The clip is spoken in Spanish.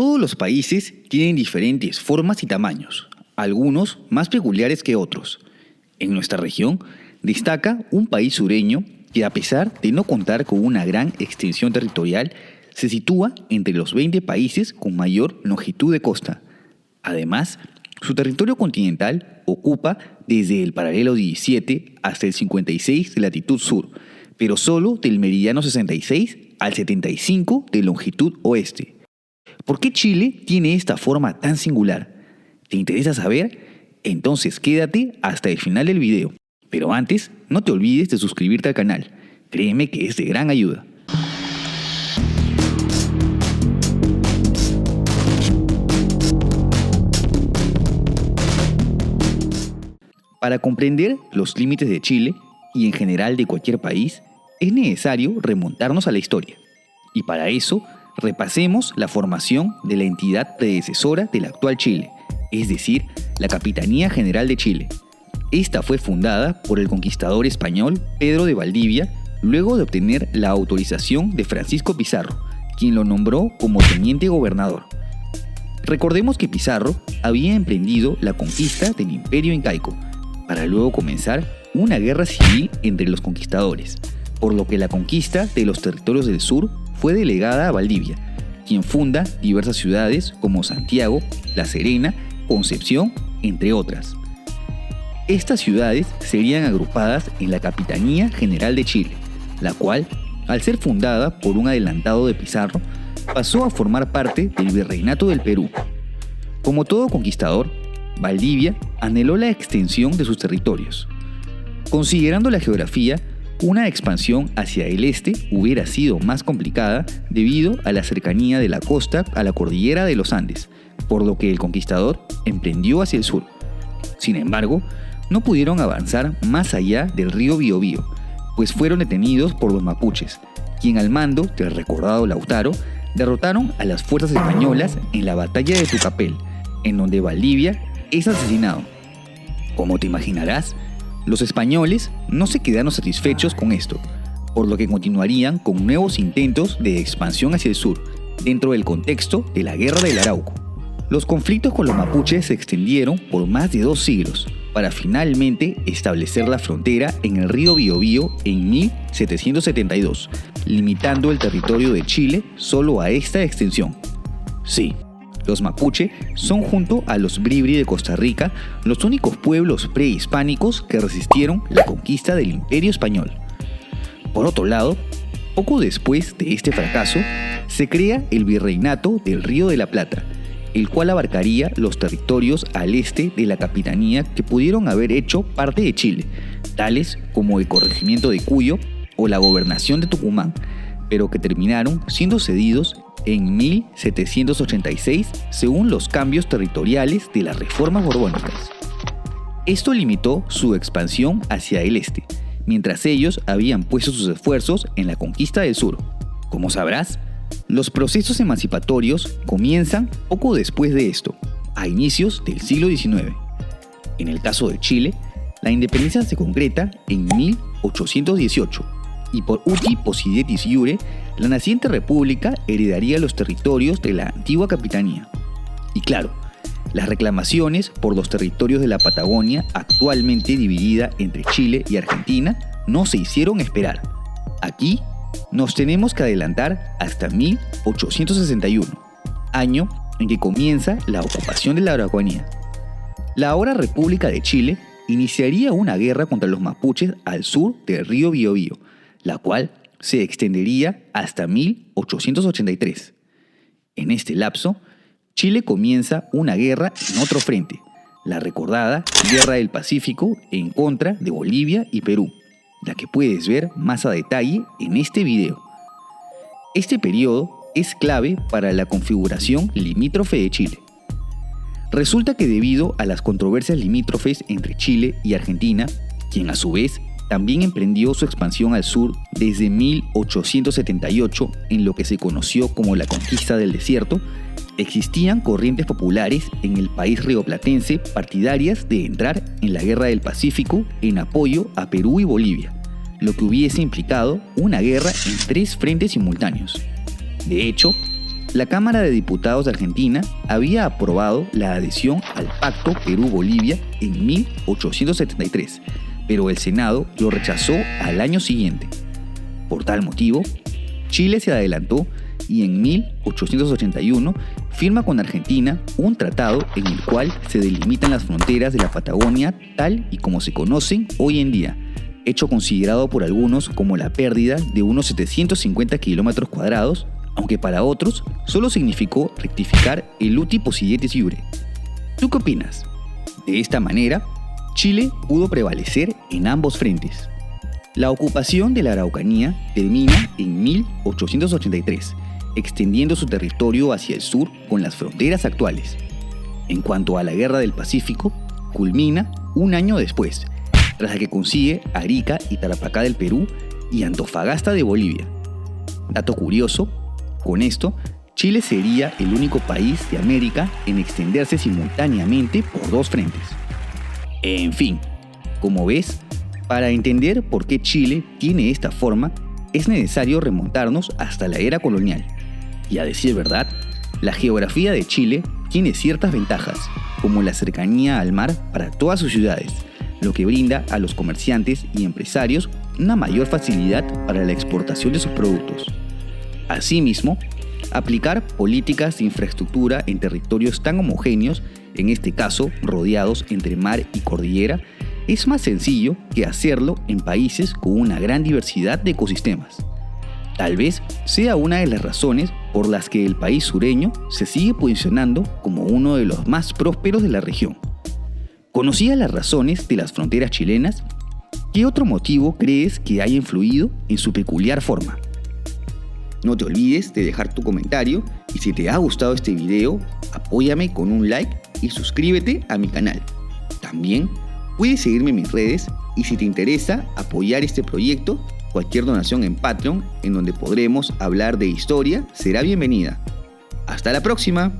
Todos los países tienen diferentes formas y tamaños, algunos más peculiares que otros. En nuestra región destaca un país sureño que, a pesar de no contar con una gran extensión territorial, se sitúa entre los 20 países con mayor longitud de costa. Además, su territorio continental ocupa desde el paralelo 17 hasta el 56 de latitud sur, pero solo del meridiano 66 al 75 de longitud oeste. ¿Por qué Chile tiene esta forma tan singular? ¿Te interesa saber? Entonces quédate hasta el final del video. Pero antes, no te olvides de suscribirte al canal. Créeme que es de gran ayuda. Para comprender los límites de Chile, y en general de cualquier país, es necesario remontarnos a la historia. Y para eso, repasemos la formación de la entidad predecesora del actual Chile, es decir, la Capitanía General de Chile. Esta fue fundada por el conquistador español Pedro de Valdivia, luego de obtener la autorización de Francisco Pizarro, quien lo nombró como teniente gobernador. Recordemos que Pizarro había emprendido la conquista del Imperio Incaico, para luego comenzar una guerra civil entre los conquistadores, por lo que la conquista de los territorios del sur fue delegada a Valdivia, quien funda diversas ciudades como Santiago, La Serena, Concepción, entre otras. Estas ciudades serían agrupadas en la Capitanía General de Chile, la cual, al ser fundada por un adelantado de Pizarro, pasó a formar parte del Virreinato del Perú. Como todo conquistador, Valdivia anheló la extensión de sus territorios. Considerando la geografía, una expansión hacia el este hubiera sido más complicada debido a la cercanía de la costa a la cordillera de los Andes, por lo que el conquistador emprendió hacia el sur. Sin embargo, no pudieron avanzar más allá del río Biobío, pues fueron detenidos por los mapuches, quien al mando del recordado Lautaro derrotaron a las fuerzas españolas en la batalla de Tucapel, en donde Valdivia es asesinado. Como te imaginarás, los españoles no se quedaron satisfechos con esto, por lo que continuarían con nuevos intentos de expansión hacia el sur, dentro del contexto de la Guerra del Arauco. Los conflictos con los mapuches se extendieron por más de 2 siglos, para finalmente establecer la frontera en el río Biobío en 1772, limitando el territorio de Chile solo a esta extensión. Sí, los mapuche son, junto a los bribri de Costa Rica, los únicos pueblos prehispánicos que resistieron la conquista del Imperio Español. Por otro lado, poco después de este fracaso, se crea el Virreinato del Río de la Plata, el cual abarcaría los territorios al este de la Capitanía que pudieron haber hecho parte de Chile, tales como el corregimiento de Cuyo o la gobernación de Tucumán, pero que terminaron siendo cedidos en 1786 según los cambios territoriales de las reformas borbónicas. Esto limitó su expansión hacia el este, mientras ellos habían puesto sus esfuerzos en la conquista del sur. Como sabrás, los procesos emancipatorios comienzan poco después de esto, a inicios del siglo XIX. En el caso de Chile, la independencia se concreta en 1818, y por uti possidetis iure, la naciente república heredaría los territorios de la antigua capitanía. Y claro, las reclamaciones por los territorios de la Patagonia, actualmente dividida entre Chile y Argentina, no se hicieron esperar. Aquí nos tenemos que adelantar hasta 1861, año en que comienza la ocupación de la Araucanía. La ahora República de Chile iniciaría una guerra contra los mapuches al sur del río Biobío, la cual se extendería hasta 1883. En este lapso, Chile comienza una guerra en otro frente, la recordada Guerra del Pacífico en contra de Bolivia y Perú, la que puedes ver más a detalle en este video. Este periodo es clave para la configuración limítrofe de Chile. Resulta que debido a las controversias limítrofes entre Chile y Argentina, quien a su vez también emprendió su expansión al sur desde 1878 en lo que se conoció como la Conquista del Desierto, existían corrientes populares en el país rioplatense partidarias de entrar en la Guerra del Pacífico en apoyo a Perú y Bolivia, lo que hubiese implicado una guerra en 3 frentes simultáneos. De hecho, La Cámara de Diputados de Argentina había aprobado la adhesión al Pacto Perú-Bolivia en 1873, pero el Senado lo rechazó al año siguiente. Por tal motivo, Chile se adelantó y en 1881 firma con Argentina un tratado en el cual se delimitan las fronteras de la Patagonia tal y como se conocen hoy en día, hecho considerado por algunos como la pérdida de unos 750 kilómetros cuadrados, aunque para otros solo significó rectificar el uti possidetis iure. ¿Tú qué opinas? De esta manera, Chile pudo prevalecer en ambos frentes. La ocupación de la Araucanía termina en 1883, extendiendo su territorio hacia el sur con las fronteras actuales. En cuanto a la Guerra del Pacífico, culmina un año después, tras la que consigue Arica y Tarapacá del Perú y Antofagasta de Bolivia. Dato curioso, con esto, Chile sería el único país de América en extenderse simultáneamente por dos frentes. En fin, como ves, para entender por qué Chile tiene esta forma, es necesario remontarnos hasta la era colonial. Y a decir verdad, la geografía de Chile tiene ciertas ventajas, como la cercanía al mar para todas sus ciudades, lo que brinda a los comerciantes y empresarios una mayor facilidad para la exportación de sus productos. Asimismo, aplicar políticas de infraestructura en territorios tan homogéneos, en este caso rodeados entre mar y cordillera, es más sencillo que hacerlo en países con una gran diversidad de ecosistemas. Tal vez sea una de las razones por las que el país sureño se sigue posicionando como uno de los más prósperos de la región. ¿Conocías las razones de las fronteras chilenas? ¿Qué otro motivo crees que haya influido en su peculiar forma? No te olvides de dejar tu comentario y si te ha gustado este video, apóyame con un like y suscríbete a mi canal. También puedes seguirme en mis redes y si te interesa apoyar este proyecto, cualquier donación en Patreon en donde podremos hablar de historia será bienvenida. ¡Hasta la próxima!